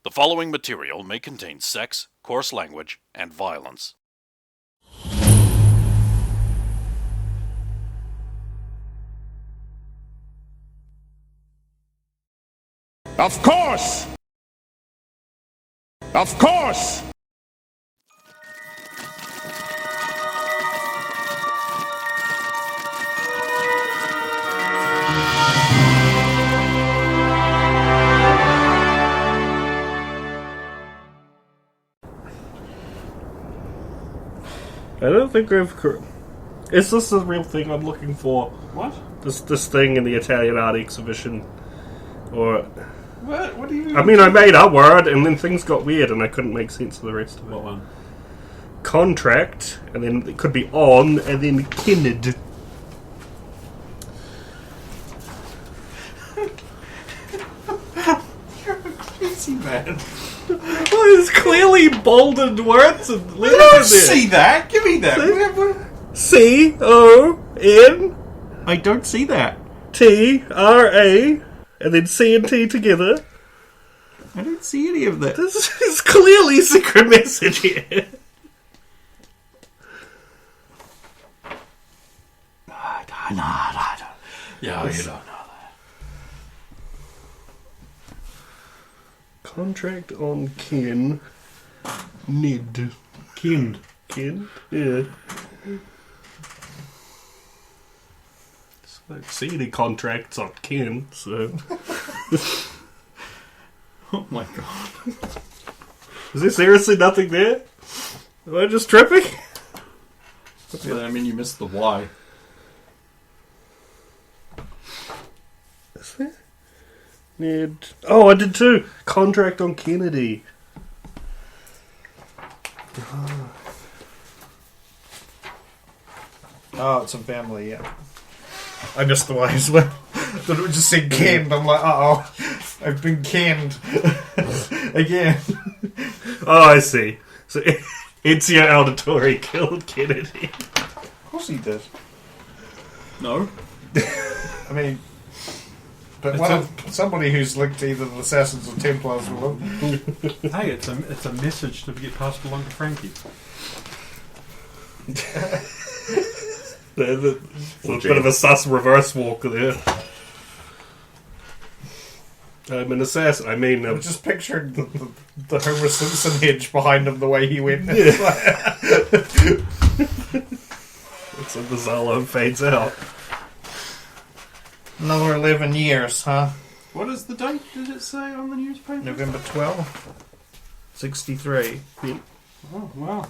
The following material may contain sex, coarse language, and violence. Of course! Of course! I don't think we've... Is this the real thing I'm looking for? What? This thing in the Italian art exhibition? Or... What do you... I mean, I made a word, and then things got weird, and I couldn't make sense of the rest of it. What one? Contract, and then it could be on, and then kinned. You're a crazy man. Well, there's clearly bolded words and letters I don't in there. see that. Give me that. C-O-N... I don't see that. T-R-A, and then C and T together. I don't see any of that. This is clearly secret message here. No. Yeah, you don't know that. Contract on Ken. Nid. Ken. Ken? Yeah. I don't see any contracts on Ken, so... Oh my god. Is there seriously nothing there? Am I just tripping? Yeah, I mean, you missed the Y. Is there? Ned. Oh, I did too. Contract on Kennedy. Oh, it's a family, yeah. I missed the Y as well. But it just said canned. I'm like, uh-oh. I've been canned. Again. Oh, I see. So, Ezio Auditore killed Kennedy. Of course he did. No. I mean... But somebody who's linked to either the Assassins or Templars will have. Hey, it's a message to get passed along to Frankie. There's a bit of a sus reverse walk there. I'm an assassin. I mean... I just pictured the Homer Simpson hedge behind him the way he went. Yeah. It's when the Zalo fades out. Another 11 years, huh? What is the date, did it say on the newspaper? November 12th. 63. Oh, wow.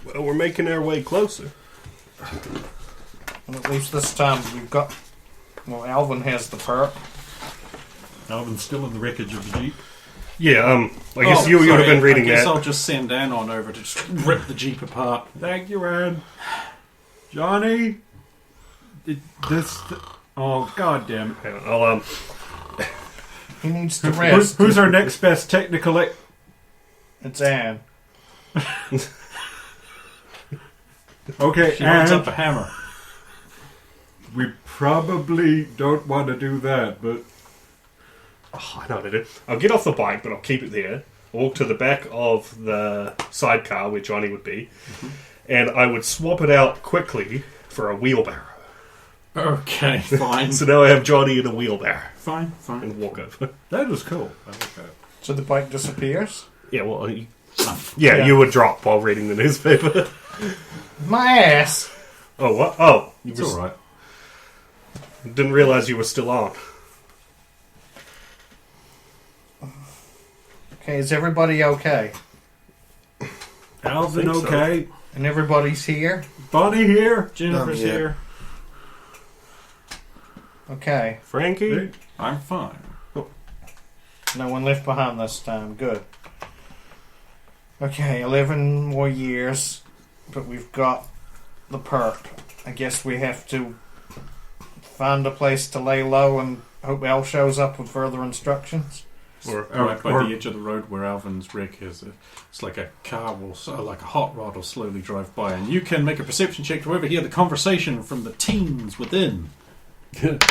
Well, we're making our way closer. And at least this time we've got... Well, Alvin has the perk. Alvin's still in the wreckage of the Jeep. Yeah, I guess you would have been reading I guess that. I'll just send Ann on over to just rip the Jeep apart. Thank you, Ann. Johnny? Oh, god damn it. Yeah, I'll, He needs to rest. Who's our next best technical... It's Anne. Okay, She wants Ann. up a hammer. We probably don't want to do that, but... I know what to do. I'll get off the bike, but I'll keep it there. Walk to the back of the sidecar where Johnny would be, and I would swap it out quickly for a wheelbarrow. Okay, fine. So now I have Johnny in a wheelbarrow. Fine. And walk over. That was cool. Okay. So the bike disappears? Yeah, well, you would drop while reading the newspaper. My ass! Oh, what? Oh. It's alright. Didn't realise you were still on. Okay, is everybody okay? Alvin so. okay. And everybody's here? Bonnie here. Jennifer's here. Okay. Frankie? I'm fine. No one left behind this time. Good. Okay, 11 more years, but we've got the perk. I guess we have to find a place to lay low and hope Al shows up with further instructions. Or right by the edge of the road where Alvin's wreck is. It's like a car will, like a hot rod will slowly drive by, and you can make a perception check to overhear the conversation from the teens within. Nope.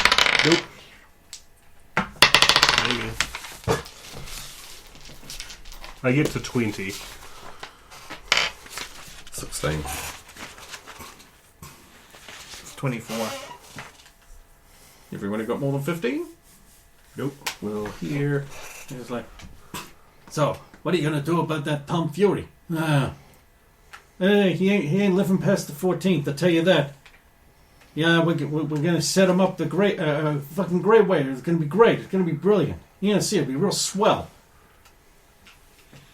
I get to 20. 16. 24. Everybody got more than 15? Nope. Well, here is like. So, what are you gonna do about that Tom Fury? Hey, he ain't living past the 14th. I tell you that. Yeah, we're gonna set him up the fucking great way. It's gonna be great. It's gonna be brilliant. You're gonna see it'll be real swell.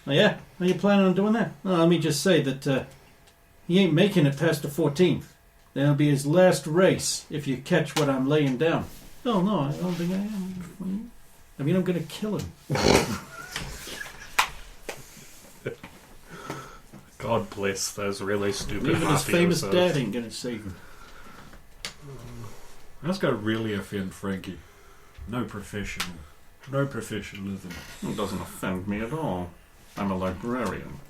Oh yeah, are you planning on doing that? No, let me just say that he ain't making it past the 14th. That'll be his last race if you catch what I'm laying down. No, I don't think I am. I mean, I'm gonna kill him. God bless those really stupid Even his famous mafiosos. dad ain't gonna save him. That's got to really offend Frankie. No professionalism. It doesn't offend me at all. I'm a librarian.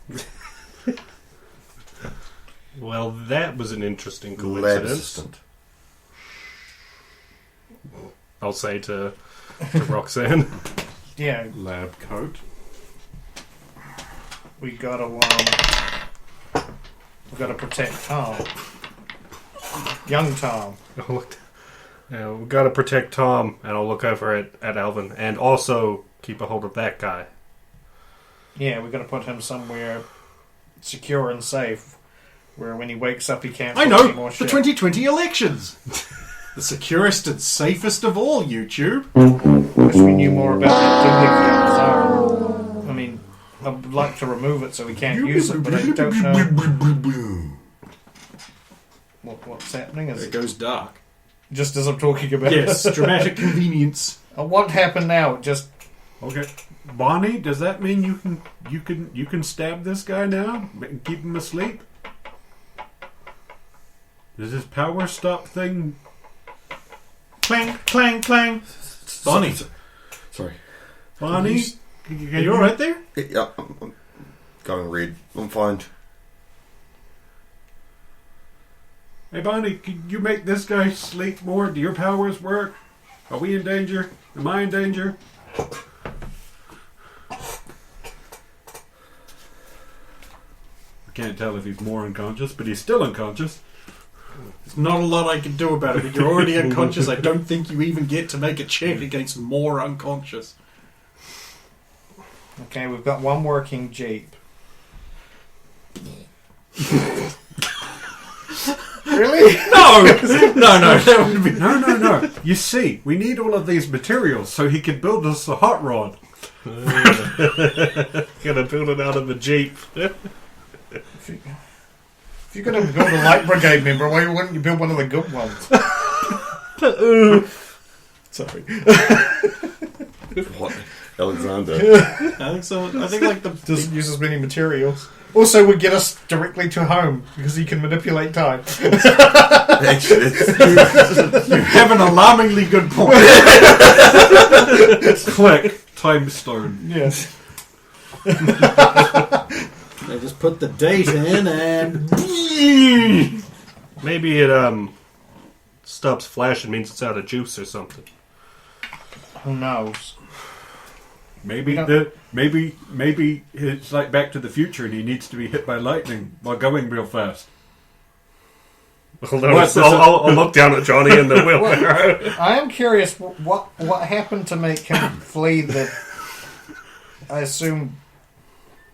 Well, that was an interesting Lab coincidence. assistant. I'll say to Roxanne. Yeah, Lab coat. we gotta protect Tom. Young Tom. We've got to protect Tom, and I'll look over at Alvin, and also keep a hold of that guy. Yeah, we gotta put him somewhere secure and safe, where when he wakes up he can't. I pull any know! more The shit. 2020 elections! The securest and safest of all, YouTube! Wish we knew more about that duplicate. I mean, I'd like to remove it so we can't use it, but I don't know what's happening. Is It it goes dark. just as I'm talking about? Yes, dramatic convenience. What happened now? Just Okay, Bonnie, does that mean you can stab this guy now and keep him asleep? Does this power stop thing? Clang, clang, clang. Bonnie, Sorry. Bonnie, are you alright there? Yeah, I'm going red. I'm fine. Hey Bonnie, can you make this guy sleep more? Do your powers work? Are we in danger? Am I in danger? I can't tell if he's more unconscious, but he's still unconscious. There's not a lot I can do about it. If you're already unconscious, I don't think you even get to make a check against more unconscious. okay. We've got one working Jeep. Really? No! No, that would be... No. You see, we need all of these materials so he can build us a hot rod. Gonna build it out of a Jeep. If you're going to build a light brigade member, why wouldn't you build one of the good ones? Sorry. What? Alexander. I think like the... Doesn't use as many materials. Also would get us directly to home because he can manipulate time. Actually, You have an alarmingly good point. Click. Time stone. Yes. They just put the date in and... Maybe it stops flashing, means it's out of juice or something. Who knows? Maybe Yeah. maybe it's like Back to the Future and he needs to be hit by lightning while going real fast. Hold on, I'll look down at Johnny in the wheelbarrow. I am curious what happened to make him flee the... I assume...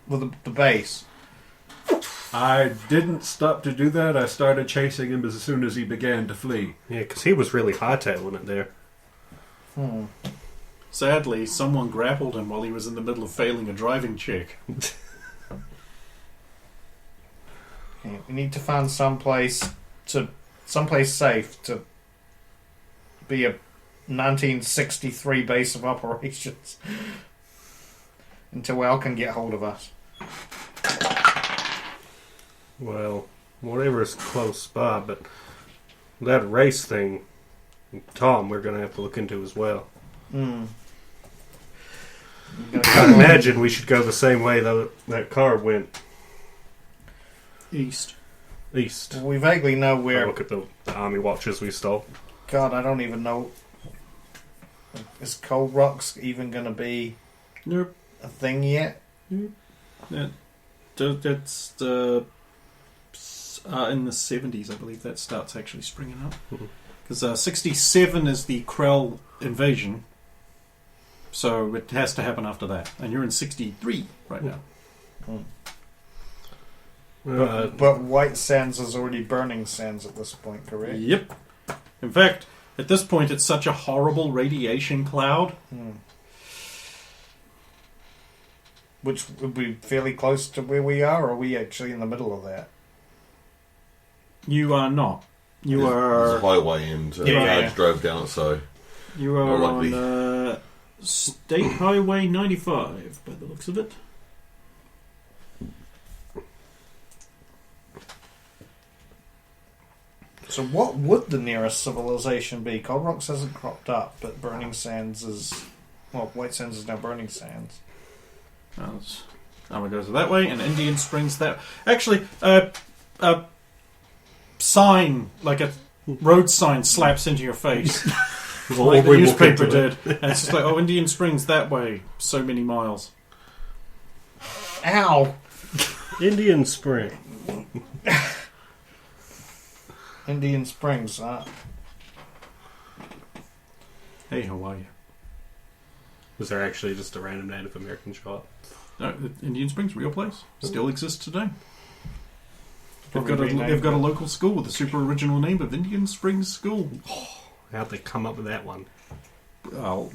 with the base. I didn't stop to do that. I started chasing him as soon as he began to flee. Yeah, because he was really hightailing it there. Sadly, someone grappled him while he was in the middle of failing a driving check. Okay, we need to find someplace safe to be a 1963 base of operations until Al can get hold of us. Well, whatever's close by, but that race thing, Tom, we're going to have to look into as well. I imagine we should go the same way that car went East. east. We vaguely know where. Look at the army watches we stole. God, I don't even know. Is Cold Rocks even going to be Nope. a thing yet? That's the in the 70s, I believe that starts actually springing up. Because 67 is the Krell invasion, so it has to happen after that. And you're in 63 right now. But White Sands is already burning sands at this point, correct? Yep. In fact, at this point, it's such a horrible radiation cloud. Which would be fairly close to where we are, or are we actually in the middle of that? You are not. There's a highway and cars drove down it, so You are more likely. on State Highway 95, by the looks of it. So what would the nearest civilization be? Cold Rocks hasn't cropped up, but Burning Sands is... Well, White Sands is now Burning Sands. Now it goes that way, and Indian Springs that... Actually, a sign, like a road sign, slaps into your face. Like the newspaper did. And it's just like, oh, Indian Springs that way, so many miles. Ow! Indian Spring. Indian Springs, Hey, how are you? Was there actually just a random Native American shot? No, Indian Springs, real place, still exists today. They've Probably got a local school with a super original name of Indian Springs School. How'd they come up with that one? Well,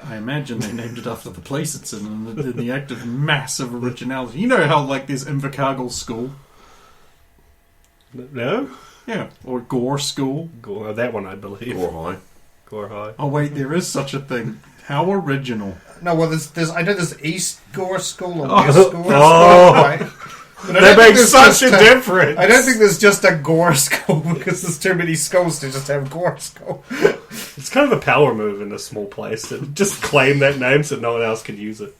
I imagine they named it after the place it's in the act of massive originality. You know how, like, there's Invercargill School? No? Yeah. Or Gore School? Gore, that one I believe. Gore High. Gore High. Oh, wait, there is such a thing. How original. No, well, there's I know there's East Gore School and Oh. West Gore School, Oh. right? But I That don't think makes there's such a just difference. I don't think there's just a Gore School because there's too many schools to just have Gore School. It's kind of a power move in a small place to just claim that name so no one else could use it.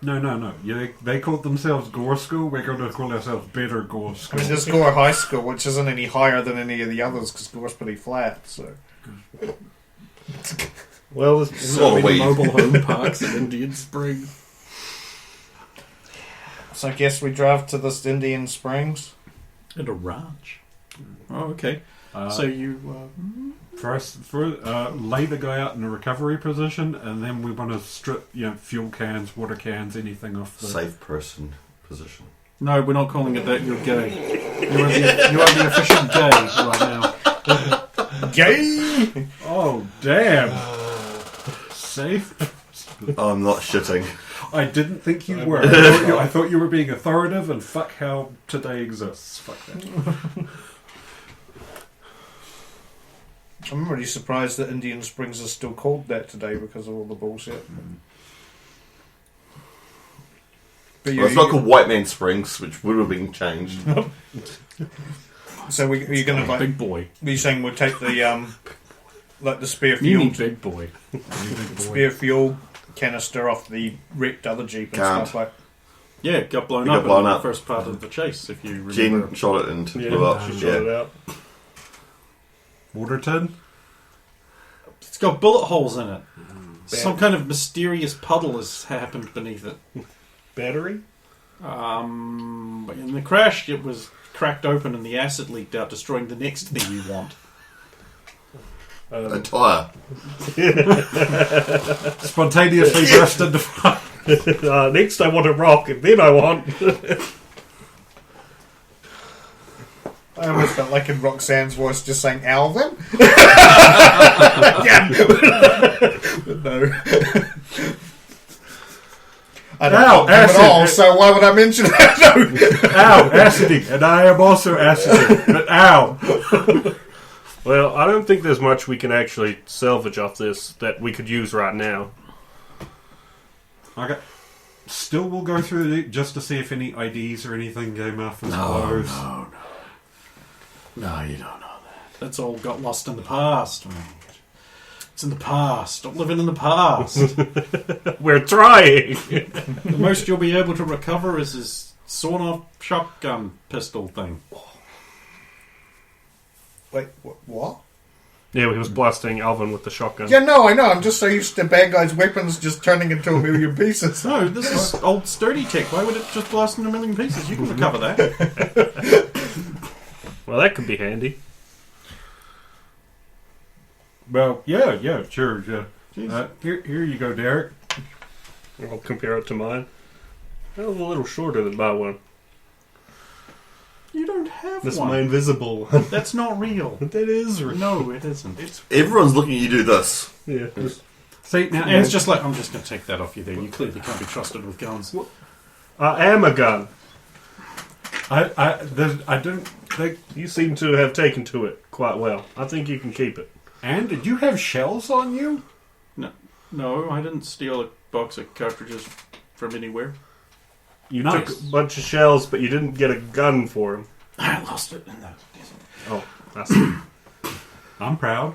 No. Yeah, they called themselves Gore School. We're going to call ourselves Better Gore I School. mean, there's Gore High School, which isn't any higher than any of the others because Gore's pretty flat. So Well, there's So Many wait. mobile home parks in Indian Springs. I guess we drive to this Indian Springs. At a ranch. Oh, okay. So you... First, lay the guy out in a recovery position, and then we want to strip, fuel cans, water cans, anything off the... Safe person position. No, we're not calling it that. You're gay. You are the official gay right now. Gay! Oh, damn! Safe? I'm not shitting. I didn't think you were. I thought you were being authoritative, and fuck how today exists. Fuck that. I'm really surprised that Indian Springs is still called that today because of all the bullshit. But Well, it's not called White Man Springs, which would have been changed. So are you going to Big boy. Are you saying we'll take the like the spare You fuel, need big boy. spare fuel canister off the wrecked other Jeep and Can't. stuff like? Yeah, it got blown It up got blown in the up. first part of the chase, if you remember. Jen shot it and blew up. she shot it out. Water tin? It's got bullet holes in it. Some kind of mysterious puddle has happened beneath it. Battery? In the crash, it was cracked open and the acid leaked out, destroying the next thing you want. A tyre. Spontaneously burst into fire. Next I want a rock, and then I want... I almost felt like in Roxanne's voice just saying Alvin. But no. I don't Ow, know him at acid. all, so why would I mention that? No. Ow, acidy. And I am also acidy. But ow. Well, I don't think there's much we can actually salvage off this that we could use right now. Okay. Still, we'll go through it just to see if any IDs or anything came off as clothes. No, you don't know that. That's all got lost in the past, man. It's in the past. Stop living in the past. We're trying! The most you'll be able to recover is his sawn-off shotgun pistol thing. Wait, what? Yeah, he was blasting Alvin with the shotgun. Yeah, no, I know. I'm just so used to bad guys' weapons just turning into a million pieces. No, this is old sturdy tech. Why would it just blast in a million pieces? You can recover that. Well, that could be handy. Well, yeah, sure. Yeah. Here you go, Derek. I'll compare it to mine. That was a little shorter than my one. You don't have That's one. my invisible one. That's not real. That is real. No, it isn't. Everyone's looking at you do this. Yeah. See, now, And it's just like, I'm just going to take that off you there. You clearly can't be trusted with guns. I am a gun. I don't think... You seem to have taken to it quite well. I think you can keep it. And did you have shells on you? No, I didn't steal a box of cartridges from anywhere. You Nice. took a bunch of shells, but you didn't get a gun for him. I lost it in the... Oh, I see. I'm proud.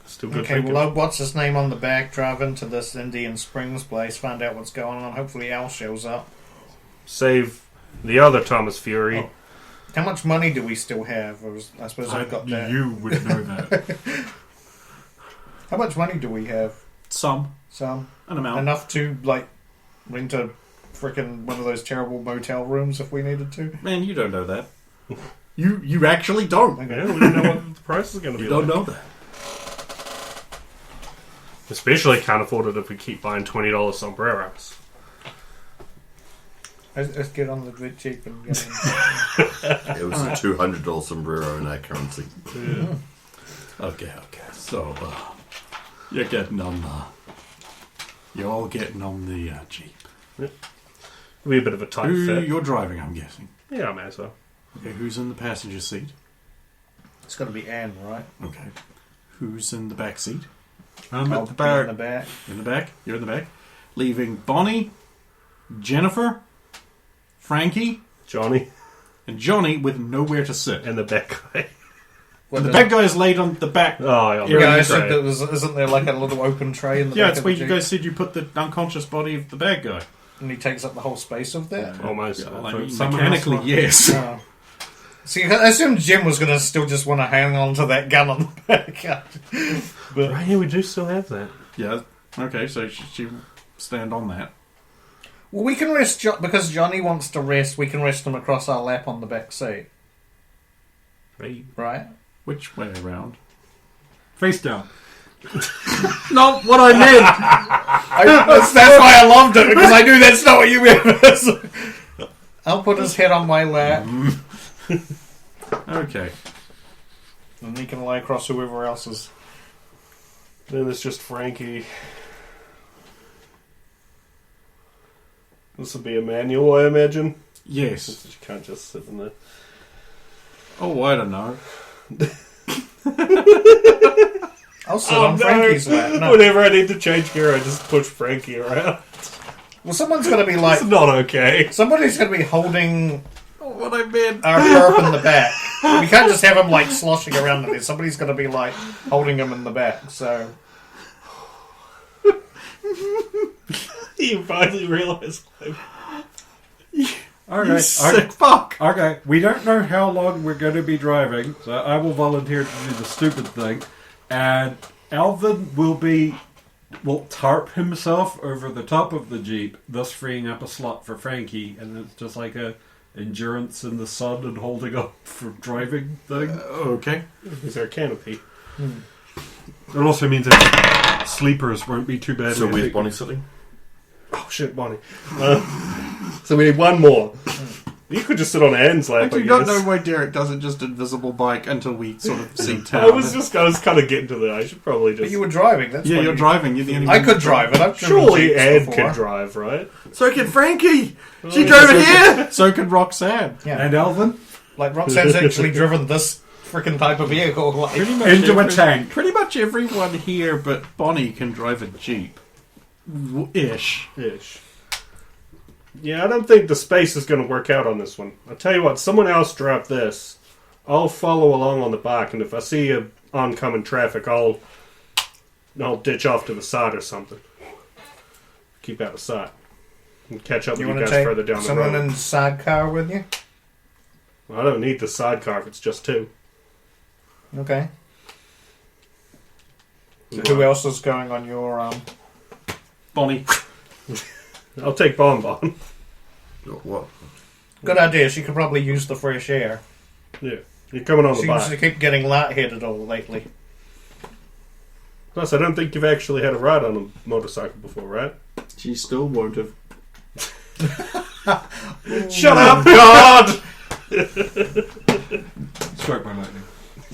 Still good Okay, thinking. well, what's his name on the back? Drive into this Indian Springs place, find out what's going on. Hopefully Al shows up. Save the other Thomas Fury. Oh. How much money do we still have? I suppose I've got that. You would know that. How much money do we have? Some. Some. An amount. Enough to, like, rent a frickin' one of those terrible motel rooms if we needed to? Man, you don't know that. You actually don't. Okay. Yeah, we don't know what the price is going to be. You don't like. know that. Especially can't afford it if we keep buying $20 sombreros. Let's get on the bit cheap and get in. It was a $200 sombrero in our currency. Yeah. Okay. So, you're getting on you're all getting on the Jeep. It'll be a bit of a tight Who fit. you're driving, I'm guessing. Yeah, I may as well. Okay, who's in the passenger seat? It's got to be Anne, right? Okay. Who's in the back seat? I'm I'll at the be in back. the back. In the back? You're in the back. Leaving Bonnie, Jennifer, Frankie, Johnny and Johnny with nowhere to sit. and the back guy. What, The bad guy is laid on the back. Oh, Yeah, I yeah. said that isn't there like a little open tray in the Yeah, back it's of where the you Jeep? guys said you put the unconscious body of the bad guy. And he takes up the whole space of that? Almost. Well, I So mean, someone mechanically, else- yes. Oh. See, I assumed Jim was going to still just want to hang on to that gun on the back. But Right, yeah, we do still have that. Yeah. Okay, so she stand on that. well, we can rest because Johnny wants to rest. We can rest him across our lap on the back seat, Right. right? Which way around? Face down. Not what I meant. That's why I loved it, because I knew that's not what you meant. I'll put his head on my lap, Okay. and he can lie across whoever else's. Then it's just Frankie. This will be a manual, I imagine. Yes. You can't just sit in there. Oh, I don't know. I'll sit on Frankie's lap. No. Whenever I need to change gear, I just push Frankie around. Well, someone's going to be like, It's not okay. somebody's going to be holding What I meant. our perp in the back. We can't just have him like sloshing around in there. Somebody's going to be like holding him in the back. So You finally realize. Okay. Sick fuck. Okay, we don't know how long we're going to be driving, so I will volunteer to do the stupid thing. And Alvin will tarp himself over the top of the Jeep, thus freeing up a slot for Frankie, and it's just like a endurance in the sun and holding up for driving thing. Okay. Is there a canopy? It also means that sleepers won't be too bad. So where's Bonnie sitting? Oh shit, Bonnie. So we need one more. You could just sit on Anne's lap. I do guess. not know why Derek doesn't just invisible bike until we sort of see town. I was kind of getting to that. I should probably just. but you were driving. That's Yeah, why you're driving. You're the only I one could who's drive it. I've driven Surely Jeeps Anne before. can drive, right? So can Frankie! She yeah. drove it here! So could Roxanne. Yeah, And Alvin like Roxanne's actually driven this freaking type of vehicle. Like, into a tank. Pretty much everyone here but Bonnie can drive a Jeep. Ish. Ish. Yeah, I don't think the space is going to work out on this one. I'll tell you what, someone else drive this. I'll follow along on the back, and if I see a oncoming traffic, I'll ditch off to the side or something. Keep out of sight. And catch up you with want you to guys take further down the someone road. in the sidecar with you? I don't need the sidecar if it's just two. Okay. So who else is going on your Bonnie. I'll take Bon. What? Good idea. She could probably use the fresh air. Yeah. You're coming on the She seems to bike. keep getting lightheaded all lately. Plus, I don't think you've actually had a ride on a motorcycle before, right? She still won't have. Shut up, God! Struck by lightning.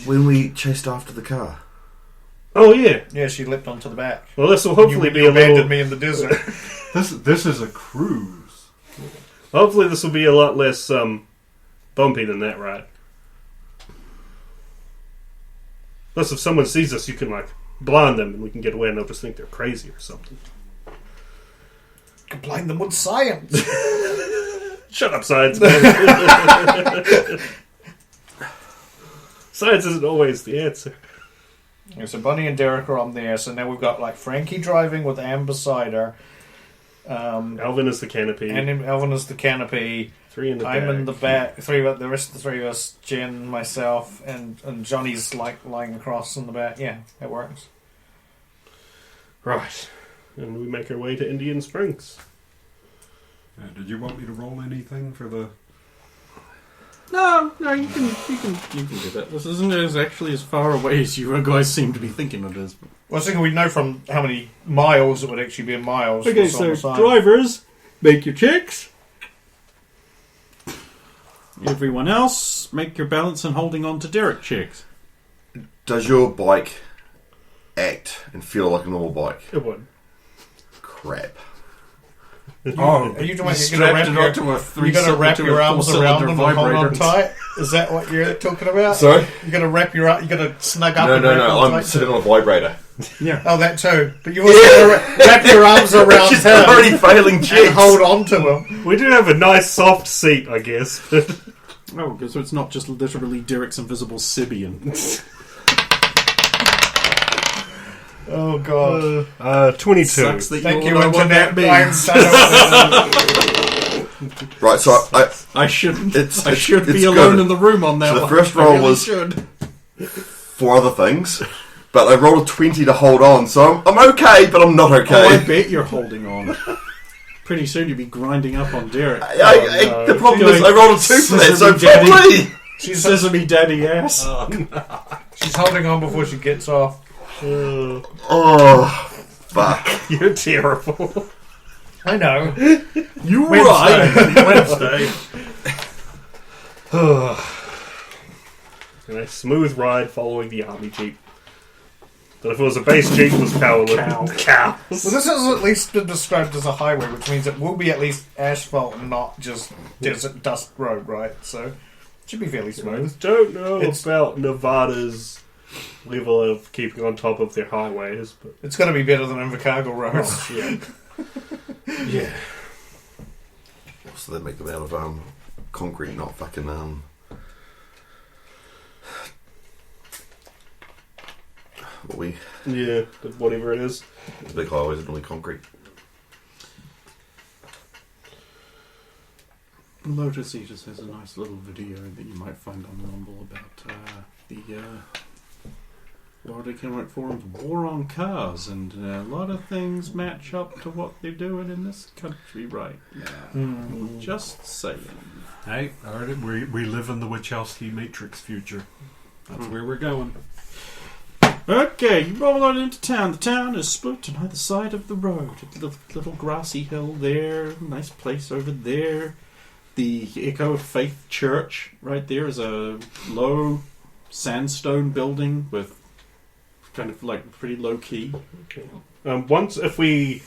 When we chased after the car. Oh, yeah. Yeah, she leapt onto the back. Well, this will hopefully be you a little... abandoned me in the desert. This is a cruise. Hopefully this will be a lot less bumpy than that ride. Plus, if someone sees us, you can, like, blind them and we can get away and they'll just think they're crazy or something. Could blind them with science. Shut up, science, man. Science isn't always the answer. Yeah, so Bunny and Derek are on there. So now we've got like Frankie driving with Anne beside her. Alvin is the canopy. And Elvin is the canopy. Three in the I'm back. in the back. The rest of the three of us, Jen, myself, and Johnny's like lying across in the back. Yeah, that works. Right. And we make our way to Indian Springs. Did you want me to roll anything for the... No, you can do that. This isn't actually as far away as you guys seem to be thinking it is. Well, I was thinking we know from how many miles it would actually be in miles. Okay, what's on so the side. drivers, make your checks. Everyone else, make your balance and holding on to Derek checks. Does your bike act and feel like a normal bike? It would. Crap. Are you going to wrap your arms around them and hold on tight? Is that what you're talking about? Sorry? You're going to wrap your you're going to snug up. No. I'm sitting on a vibrator. Yeah. Oh, that too. But you've also got to wrap your arms around She's him already failing and checks. hold on to him. We do have a nice soft seat, I guess. But Oh, okay, so it's not just literally Derek's invisible Sibian. Oh God! 22. Sucks that Thank you you, all know what that Internet. means. Right, so I shouldn't. It's- I should it's be alone good. in the room on that So the one. first I roll really was- should. for other things, but I rolled a 20 to hold on, so I'm okay, but I'm not Oh, I okay. bet you're holding on. Pretty soon you'll be grinding up on Derek. The problem is I rolled a 2 for that, so Sesame Daddy. probably... She's Sesame Daddy ass. she's holding on before she gets off. Oh, fuck. You're terrible. I know. You Wednesday. And a smooth ride following the army jeep. But if it was a base jeep, it was powerless. Cows. Well, this has at least been described as a highway, which means it will be at least asphalt and not just desert dust road, right? So it should be fairly smooth. Don't know It's- about Nevada's level of keeping on top of their highways, but It's going to be better than Invercargill roads. yeah. Yeah. So they make them out of concrete, not fucking... Yeah, whatever it is. The big highways are normally concrete. Lotus Eaters has a nice little video that you might find on Rumble about the World Economic Forum's war on cars, and a lot of things match up to what they're doing in this country right now. Just saying. Hey, alright, we live in the Wachowski Matrix future. That's where we're going. Okay, you roll on into town. The town is split on either side of the road. A little grassy hill there, nice place over there. The Echo of Faith Church right there is a low sandstone building with kind of like pretty low key. Once if we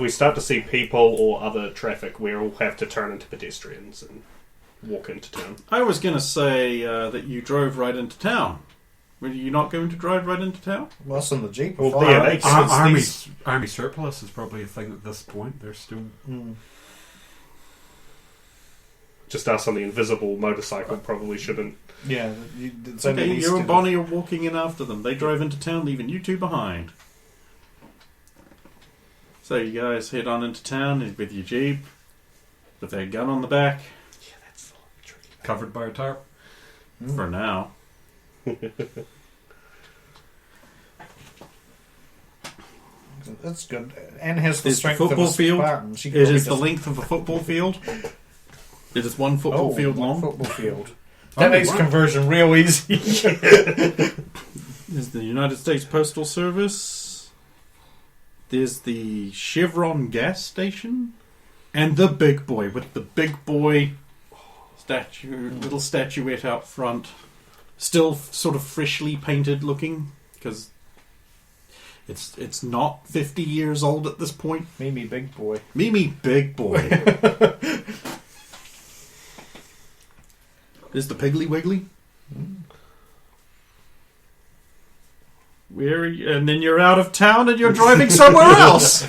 start to see people or other traffic, we'll have to turn into pedestrians and walk into town. I was going to say that you drove right into town. Were you not going to drive right into town? Well, that's in the Jeep. Well, before. yeah, Army surplus is probably a thing at this point. They're still... Just us on the invisible motorcycle probably shouldn't. Yeah, it's only Okay, these you and two. Bonnie are walking in after them. They drive into town, leaving you two behind. So you guys head on into town with your Jeep, with their gun on the back. Yeah, that's tricky. Covered by a tarp. For now. That's good. And has the There's the strength of football a field. Spartan. She could It probably is the just- length of a football field. It is one football field one long. football field. Oh, That makes wow. conversion real easy. There's the United States Postal Service. There's the Chevron gas station. And the big boy, with the big boy little statuette out front. Still sort of freshly painted looking, because it's not 50 years old at this point. Mimi big boy. Mimi big boy. There's the Piggly Wiggly. And then you're out of town and you're driving somewhere else.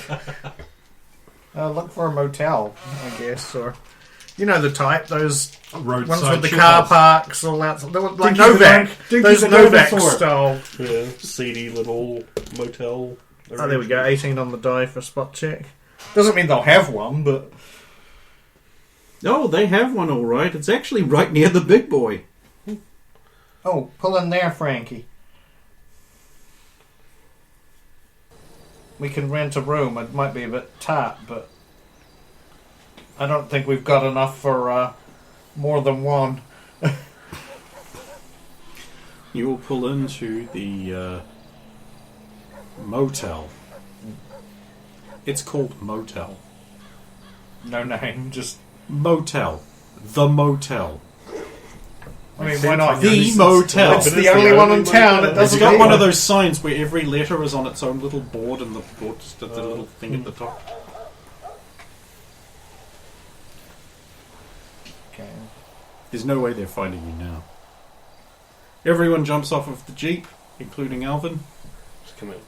Look for a motel, I guess, or you know the type. Those Roadside ones with the shit car house. parks, all that. They were like Dinky the Novak. Dinky Those the Novak dinosaur. style. Yeah, seedy little motel. Oh, there we go. 18 on the die for spot check. Doesn't mean they'll have one, but Oh, they have one all right. It's actually right near the big boy. oh, pull in there, Frankie. We can rent a room. It might be a bit tight, but I don't think we've got enough for more than one. You will pull into the motel. It's called Motel. No name, just. Motel. The motel. I mean, why not? The motel. It's the only one in town. It It's doesn't got get one of those signs where every letter is on its own little board, and the board just does the little thing at the top. Okay. There's no way they're finding you now. Everyone jumps off of the jeep, including Alvin. Just come in.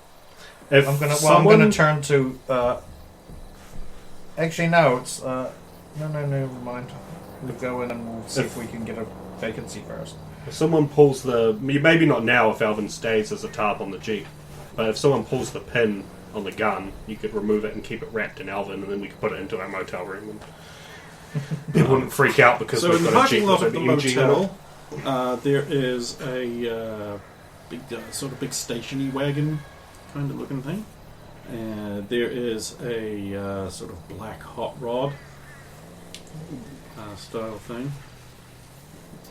If I'm gonna someone- turn to. Actually, no. It's no, never mind. We'll go in and we'll see if we can get a vacancy first. If someone pulls the... Maybe not now if Alvin stays as a tarp on the Jeep, but if someone pulls the pin on the gun, you could remove it and keep it wrapped in Alvin, and then we could put it into our motel room. And people wouldn't freak out because So we've in the got a Jeep parking lot with of an the MG in it. motel, there is a big, sort of big stationy wagon kind of looking thing. There is a sort of black hot rod style thing.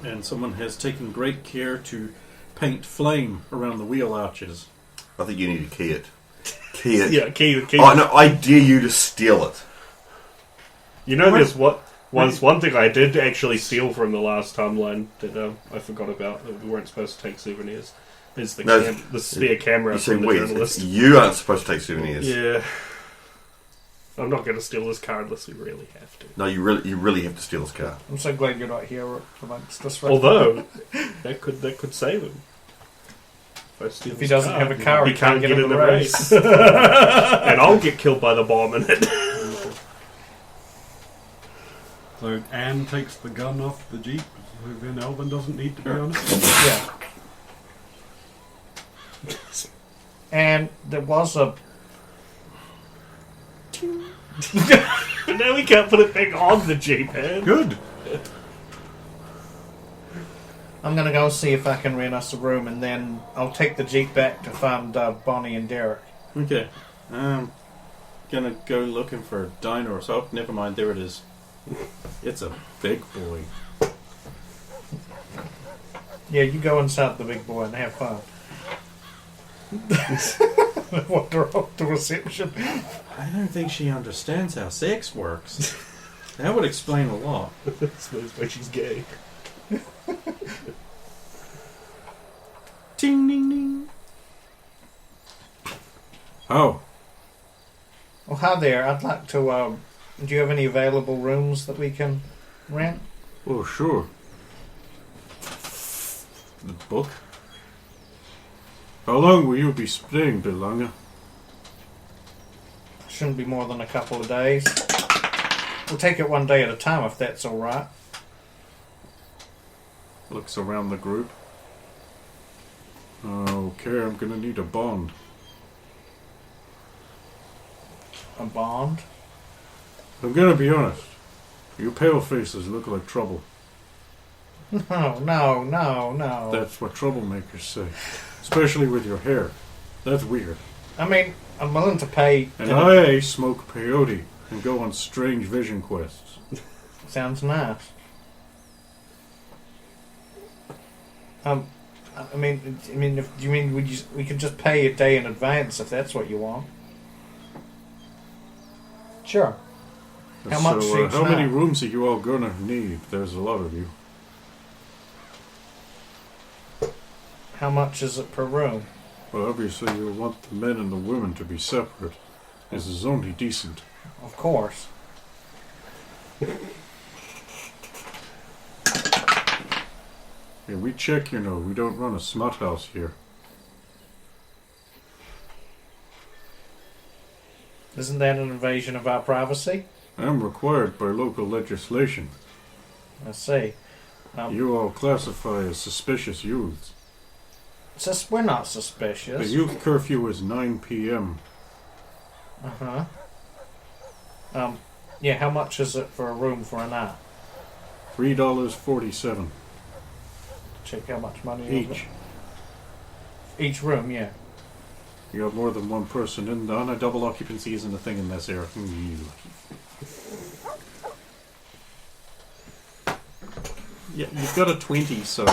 And someone has taken great care to paint flame around the wheel arches. I think you need to key it. Key it. Yeah, key. Oh, no, I dare you to steal it. You know, there's one thing I did actually steal from the last timeline that I forgot about, that we weren't supposed to take souvenirs. Is the spare camera You say, from the wait, journalist. you aren't supposed to take souvenirs. Yeah. I'm not going to steal this car unless we really have to. No, you really have to steal this car. I'm so glad you're not here amongst us. Right Although, that could save him. If he doesn't have a car, he can't get in the race. race. And I'll get killed by the bomb in it. So Anne takes the gun off the Jeep, so then Alvin doesn't need to be on it. Yeah. And there was a. But now we can't put it back on the Jeep, man. Good. I'm gonna go see if I can rent us a room, and then I'll take the Jeep back to find Bonnie and Derek. Okay. Gonna go looking for a diner. Oh, never mind. There it is. It's a big boy. Yeah, you go inside the big boy and have fun. Wander off to reception. I don't think she understands how sex works. That would explain a lot. That's why she's gay. Ding, ding, ding. Oh. Well, hi there. I'd like to. Do you have any available rooms that we can rent? Oh, sure. The book? How long will you be staying, Delanga? Shouldn't be more than a couple of days. We'll take it one day at a time if that's all right. Looks around the group. Okay, I'm gonna need a bond. A bond? I'm gonna be honest. You pale faces look like trouble. No. That's what troublemakers say. Especially with your hair. That's weird. I mean, I'm willing to pay. And I smoke peyote and go on strange vision quests. Sounds nice. I mean, if you mean we could just pay a day in advance if that's what you want. Sure. How much each how many night? rooms are you all gonna need? There's a lot of you. How much is it per room? Well, obviously you want the men and the women to be separate. This is only decent. Of course. Yeah, we check, you know. We don't run a smut house here. Isn't that an invasion of our privacy? I'm required by local legislation. I see. You all classify as suspicious youths. We're not The suspicious. youth curfew is 9 p.m. Uh-huh. Yeah, how much is it for a room for a night? $3.47 Check how much money you each. Each room, yeah. You got more than one person in on a double occupancy isn't a thing in this era. Yeah, you've got a 20, so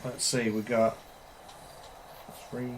Let's see, we got three,